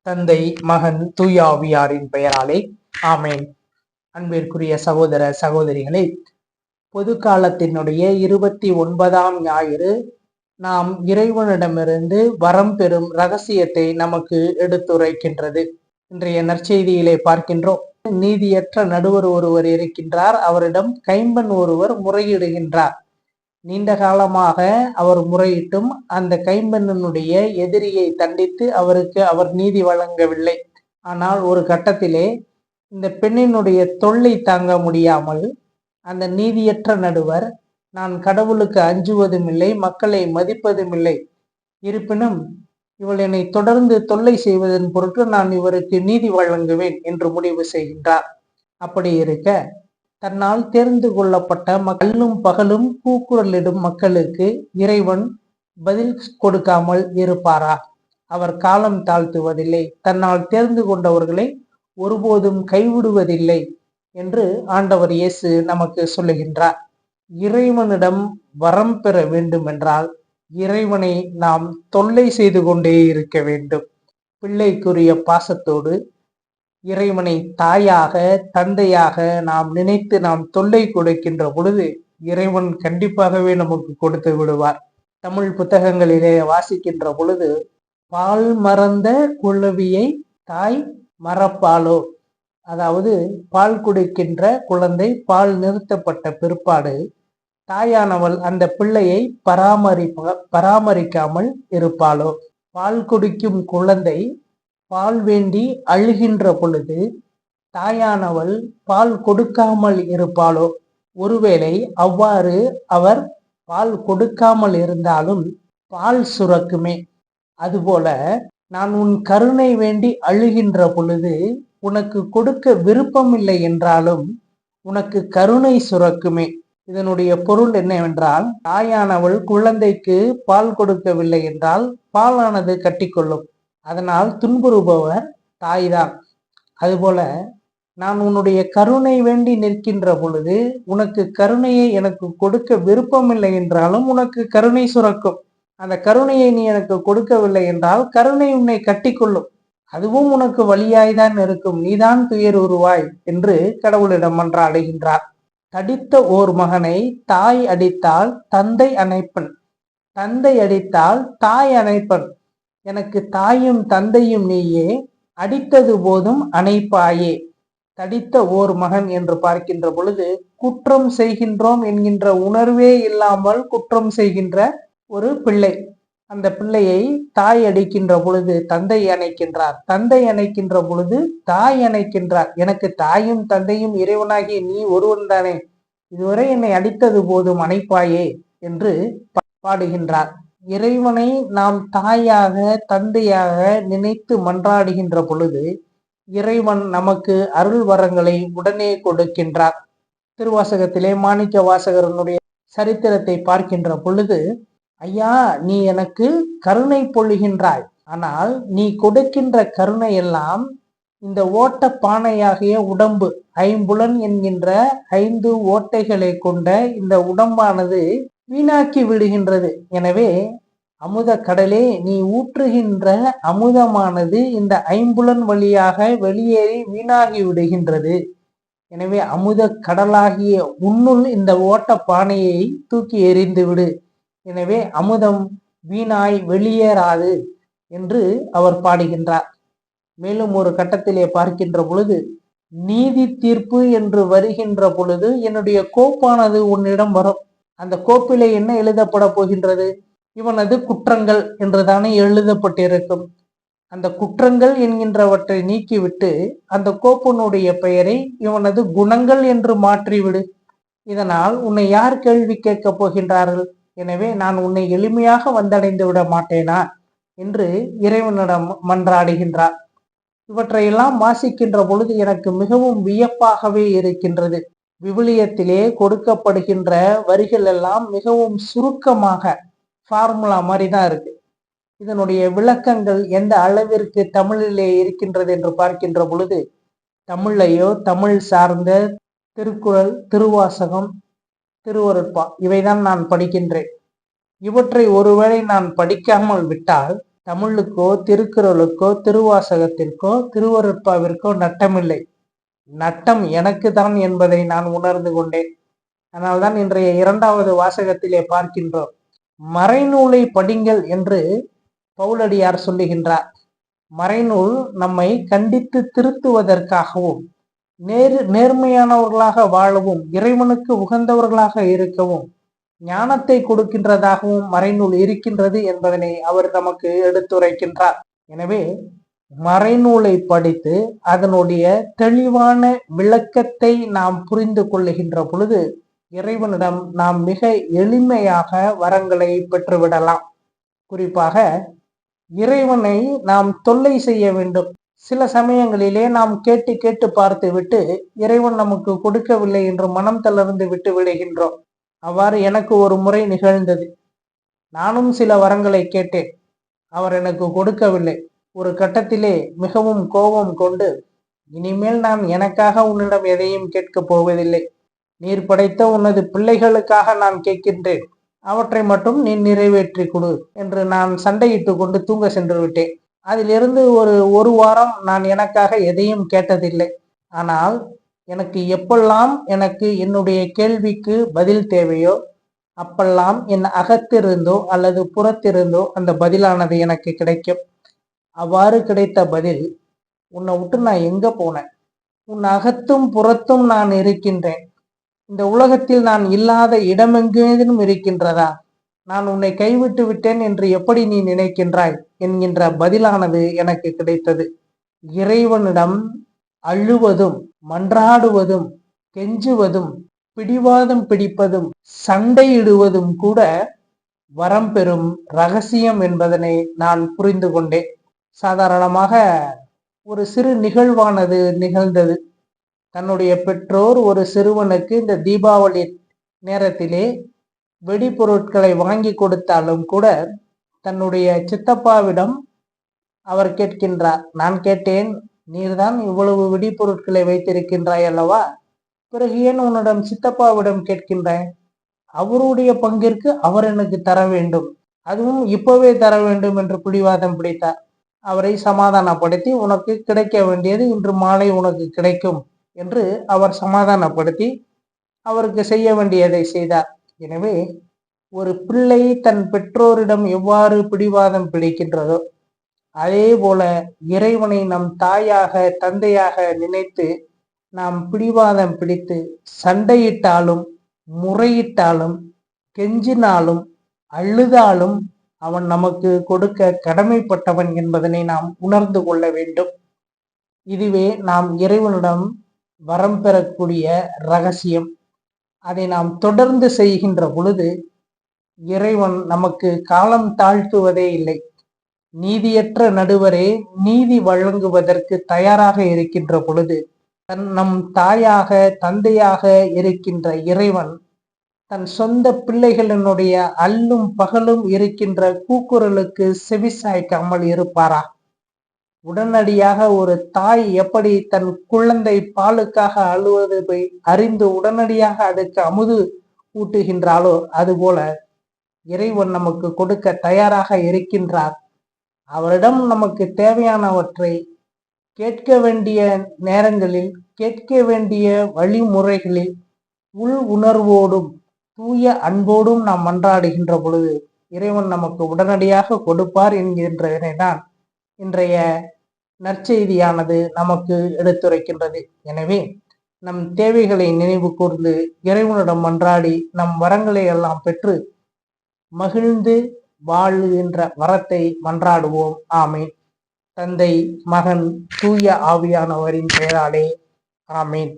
தந்தை, மகன், தூயாவியாரின் பெயராலே ஆமேன். அன்பிற்குரிய சகோதர சகோதரிகளே, பொது காலத்தினுடைய 29ஆம் ஞாயிறு நாம் இறைவனிடமிருந்து வரம் பெறும் ரகசியத்தை நமக்கு எடுத்துரைக்கின்றது. இன்றைய நற்செய்தியிலே பார்க்கின்றோம், நீதியற்ற நடுவர் ஒருவர் இருக்கின்றார். அவரிடம் கைம்பெண் ஒருவர் முறையிடுகின்றார். நீண்ட காலமாக அவர் முறையிட்டும் அந்த கைம்பெண்ணினுடைய எதிரியை தண்டித்து அவருக்கு அவர் நீதி வழங்கவில்லை. ஆனால் ஒரு கட்டத்திலே இந்த பெண்ணினுடைய தொல்லை தாங்க முடியாமல் அந்த நீதியற்ற நடுவர், நான் கடவுளுக்கு அஞ்சுவதும் இல்லை, மக்களை மதிப்பதும் இல்லை, இருப்பினும் இவள் என்னை தொடர்ந்து தொல்லை செய்வதன் பொருட்டு நான் இவருக்கு நீதி வழங்குவேன் என்று முடிவு செய்கின்றார். அப்படி இருக்க, தன்னால் தேர்ந்து கொள்ளப்பட்ட கல்லும் பகலும் கூக்குரலிடும் மக்களுக்கு இறைவன் பதில் கொடுக்காமல் இருப்பாரா? அவர் காலம் தாழ்த்துவதில்லை, தன்னால் தேர்ந்து கொண்டவர்களை ஒருபோதும் கைவிடுவதில்லை என்று ஆண்டவர் இயேசு நமக்கு சொல்லுகின்றார். இறைவனிடம் வரம் பெற வேண்டும் என்றால் இறைவனை நாம் தொல்லை செய்து கொண்டே இருக்க வேண்டும். பிள்ளைக்குரிய பாசத்தோடு இறைவனை தாயாக தந்தையாக நாம் நினைத்து நாம் தொல்லை கொடுக்கின்ற பொழுது இறைவன் கண்டிப்பாகவே நமக்கு கொடுத்து விடுவார். தமிழ் புத்தகங்களிலே வாசிக்கின்ற பொழுது, பால் மறந்த குழவியை தாய் மறப்பாளோ, அதாவது பால் குடிக்கின்ற குழந்தை பால் நிறுத்தப்பட்ட பிற்பாடு தாயானவள் அந்த பிள்ளையை பராமரிக்காமல் இருப்பாளோ? பால் குடிக்கும் குழந்தை பால் வேண்டி அழுகின்ற பொழுது தாயானவள் பால் கொடுக்காமல் இருப்பாளோ? ஒருவேளை அவ்வாறு அவர் பால் கொடுக்காமல் இருந்தாலும் பால் சுரக்குமே. அதுபோல நான் உன் கருணை வேண்டி அழுகின்ற பொழுது உனக்கு கொடுக்க விருப்பமில்லை என்றாலும் உனக்கு கருணை சுரக்குமே. இதனுடைய பொருள் என்னவென்றால், தாயானவள் குழந்தைக்கு பால் கொடுக்கவில்லை என்றால் பாலானது கட்டிக்கொள்ளும். அதனால் துன்புறுபவர் தாய்தான். அதுபோல நான் உன்னுடைய கருணை வேண்டி நிற்கின்ற பொழுது உனக்கு கருணையை எனக்கு கொடுக்க விருப்பமில்லை என்றாலும் உனக்கு கருணை சுரக்கும். அந்த கருணையை நீ எனக்கு கொடுக்கவில்லை என்றால் கருணை உன்னை கட்டிக்கொள்ளும். அதுவும் உனக்கு வழியாய்தான் இருக்கும், நீதான் துயர் உருவாய் என்று கடவுளிடம் மன்றாடுகின்றார். தடித்த ஓர் மகனை தாய் அடித்தால் தந்தை அணைப்பன், தந்தை அடித்தால் தாய் அணைப்பன். எனக்கு தாயும் தந்தையும் நீயே, அடித்தது போதும் அணைப்பாயே. தடித்த ஓர் மகன் என்று பார்க்கின்ற பொழுது குற்றம் செய்கின்றோம் என்கின்ற உணர்வே இல்லாமல் குற்றம் செய்கின்ற ஒரு பிள்ளை. அந்த பிள்ளையை தாய் அடிக்கின்ற பொழுது தந்தை அணைக்கின்றார், தந்தை அணைக்கின்ற பொழுது தாய் அணைக்கின்றார். எனக்கு தாயும் தந்தையும் இறைவனாகிய நீ ஒருவன் தானே, இதுவரை என்னை அடித்தது போதும் அணைப்பாயே என்று பாடுகின்றார். இறைவனை நாம் தாயாக தந்தையாக நினைத்து மன்றாடுகின்ற பொழுது இறைவன் நமக்கு அருள் வரங்களை உடனே கொடுக்கின்றார். திருவாசகத்திலே மாணிக்க வாசகரனுடைய சரித்திரத்தை பார்க்கின்ற பொழுது, ஐயா, நீ எனக்கு கருணை பொழிகின்றாய், ஆனால் நீ கொடுக்கின்ற கருணை எல்லாம் இந்த ஓட்ட பானையாகிய உடம்பு, ஐம்புலன் என்கின்ற 5 ஓட்டைகளை கொண்ட இந்த உடம்பானது வீணாக்கி விடுகின்றது. எனவே அமுத கடலே, நீ ஊற்றுகின்ற அமுதமானது இந்த ஐம்புலன் வழியாக வெளியேறி வீணாகி விடுகின்றது. எனவே அமுத கடலாகிய உன்னுள் இந்த ஓட்ட பானையை தூக்கி எறிந்து விடு, எனவே அமுதம் வீணாய் வெளியேறாது என்று அவர் பாடுகின்றார். மேலும் ஒரு கட்டத்திலே பார்க்கின்ற பொழுது, நீதி தீர்ப்பு என்று வருகின்ற பொழுது என்னுடைய கோப்பானது உன்னிடம் வரும். அந்த கோப்பிலே என்ன எழுதப்பட போகின்றது? இவனது குற்றங்கள் என்றுதானே எழுதப்பட்டிருக்கும். அந்த குற்றங்கள் என்கின்றவற்றை நீக்கிவிட்டு அந்த கோப்பனுடைய பெயரை இவனது குணங்கள் என்று மாற்றிவிடு. இதனால் உன்னை யார் கேள்வி கேட்கப் போகின்றார்கள்? எனவே நான் உன்னை எளிமையாக வந்தடைந்து விட மாட்டேனா என்று இறைவனிடம் மன்றாடுகின்றார். இவற்றையெல்லாம் வாசிக்கின்ற பொழுது எனக்கு மிகவும் வியப்பாகவே இருக்கின்றது. விவிலியத்திலே கொடுக்கப்படுகின்ற வரிகள் எல்லாம் மிகவும் சுருக்கமாக ஃபார்முலா மாதிரி தான் இருக்கு. இதனுடைய விளக்கங்கள் எந்த அளவிற்கு தமிழிலே இருக்கின்றது என்று பார்க்கின்ற பொழுது, தமிழையோ தமிழ் சார்ந்த திருக்குறள், திருவாசகம், திருவருட்பா இவைதான் நான் படிக்கின்றேன். இவற்றை ஒருவேளை நான் படிக்காமல் விட்டால் தமிழுக்கோ திருக்குறளுக்கோ திருவாசகத்திற்கோ திருவருட்பாவிற்கோ நட்டமில்லை. நட்டம் எனக்கு தான் என்பதை நான் உணர்ந்து கொண்டேன். அதனால்தான் இன்றைய 2வது வாசகத்திலே பார்க்கின்றோம். மறைநூலை படிங்கள் என்று பவுலடியார் சொல்லுகின்றார். மறைநூல் நம்மை கண்டித்து திருத்துவதற்காகவும் நேர்மையானவர்களாக வாழவும் இறைவனுக்கு உகந்தவர்களாக இருக்கவும் ஞானத்தை கொடுக்கின்றதாகவும் மறைநூல் இருக்கின்றது என்பதனை அவர் நமக்கு எடுத்துரைக்கின்றார். எனவே மறைநூலை படித்து அதனுடைய தெளிவான விளக்கத்தை நாம் புரிந்து கொள்ளுகின்ற பொழுது இறைவனிடம் நாம் மிக எளிமையாக வரங்களை பெற்றுவிடலாம். குறிப்பாக இறைவனை நாம் தொல்லை செய்ய வேண்டும். சில சமயங்களிலே நாம் கேட்டு கேட்டு பார்த்து விட்டு இறைவன் நமக்கு கொடுக்கவில்லை என்று மனம் தளர்ந்து விட்டு விடுகின்றோம். அவ்வாறு எனக்கு ஒரு முறை நிகழ்ந்தது. நானும் சில வரங்களை கேட்டேன். அவர் எனக்கு கொடுக்கவில்லை. ஒரு கட்டத்திலே மிகவும் கோபம் கொண்டு, இனிமேல் நான் எனக்காக உன்னிடம் எதையும் கேட்கப் போவதில்லை. நீர் படைத்த உனது பிள்ளைகளுக்காக நான் கேட்கின்றேன். அவற்றை மட்டும் நீ நிறைவேற்றி கொடு என்று நான் சண்டையிட்டு கொண்டு தூங்க சென்று விட்டேன். அதிலிருந்து ஒரு வாரம் நான் எனக்காக எதையும் கேட்டதில்லை. ஆனால் எனக்கு எப்பெல்லாம் எனக்கு என்னுடைய கேள்விக்கு பதில் தேவையோ அப்பெல்லாம் என் அகத்திருந்தோ அல்லது புறத்திருந்தோ அந்த பதிலானது எனக்கு கிடைக்கும். அவ்வாறு கிடைத்த பதில், உன்னை விட்டு நான் எங்க போனேன்? உன் அகத்தும் புறத்தும் நான் இருக்கின்றேன். இந்த உலகத்தில் நான் இல்லாத இடமெங்கேனும் இருக்கின்றதா? நான் உன்னை கைவிட்டு விட்டேன் என்று எப்படி நீ நினைக்கின்றாய் என்கின்ற பதிலானது எனக்கு கிடைத்தது. இறைவனிடம் அழுவதும் மன்றாடுவதும் கெஞ்சுவதும் பிடிவாதம் பிடிப்பதும் சண்டையிடுவதும் கூட வரம் பெறும் ரகசியம் என்பதனை நான் புரிந்து கொண்டேன். சாதாரணமாக ஒரு சிறு நிகழ்வானது நிகழ்ந்தது. தன்னுடைய பெற்றோர் ஒரு சிறுவனுக்கு இந்த தீபாவளி நேரத்திலே வெடிபொருட்களை வாங்கி கொடுத்தாலும் கூட தன்னுடைய சித்தப்பாவிடம் அவர் கேட்கின்றார். நான் கேட்டேன், நீர்தான் இவ்வளவு வெடிபொருட்களை வைத்திருக்கின்றாய் அல்லவா, பிறகு ஏன் உன்னிடம் சித்தப்பாவிடம் கேட்கின்றாய்? அவருடைய பங்கிற்கு அவர் எனக்கு தர வேண்டும், அதுவும் இப்பவே தர வேண்டும் என்று பிடிவாதம் பிடித்தார். அவரை சமாதானப்படுத்தி, உனக்கு கிடைக்க வேண்டியது இன்று மாலை உனக்கு கிடைக்கும் என்று அவர் சமாதானப்படுத்தி அவருக்கு செய்ய வேண்டியதை செய்தார். எனவே ஒரு பிள்ளை தன் பெற்றோரிடம் எவ்வாறு பிடிவாதம் பிடிக்கின்றதோ அதே போல இறைவனை நம் தாயாக தந்தையாக நினைத்து நாம் பிடிவாதம் பிடித்து சண்டையிட்டாலும் முறையிட்டாலும் கெஞ்சினாலும் அழுதாலும் அவன் நமக்கு கொடுக்க கடமைப்பட்டவன் என்பதனை நாம் உணர்ந்து கொள்ள வேண்டும். இதுவே நாம் இறைவனிடம் வரம் பெறக்கூடிய ரகசியம். அதை நாம் தொடர்ந்து செய்கின்ற பொழுது இறைவன் நமக்கு காலம் தாழ்த்துவதே இல்லை. நீதியற்ற நடுவரே நீதி வழங்குவதற்கு தயாராக இருக்கின்ற பொழுது நம் தாயாக தந்தையாக இருக்கின்ற இறைவன் தன் சொந்த பிள்ளைகளினுடைய அல்லும் பகலும் இருக்கின்ற கூக்குரலுக்கு செவிசாய்க்காமல் இருப்பாரா? உடனடியாக ஒரு தாய் எப்படி தன் குழந்தை பாலுக்காக அழுவதை அறிந்து உடனடியாக அதுக்கு அமுது ஊட்டுகின்றாளோ அதுபோல இறைவன் நமக்கு கொடுக்க தயாராக இருக்கின்றார். அவரிடம் நமக்கு தேவையானவற்றை கேட்க வேண்டிய நேரங்களில் கேட்க வேண்டிய வழிமுறைகளில் உள் உணர்வோடும் தூய அன்போடும் நாம் மன்றாடுகின்ற பொழுது இறைவன் நமக்கு உடனடியாக கொடுப்பார் என்கின்றதனை தான் இன்றைய நற்செய்தியானது நமக்கு எடுத்துரைக்கின்றது. எனவே நம் தேவைகளை நினைவு கூர்ந்து இறைவனிடம் மன்றாடி நம் வரங்களை எல்லாம் பெற்று மகிழ்ந்து வாழுகின்ற வரத்தை மன்றாடுவோம். ஆமீன். தந்தை மகன் தூய ஆவியானவரின் பெயராலே ஆமீன்.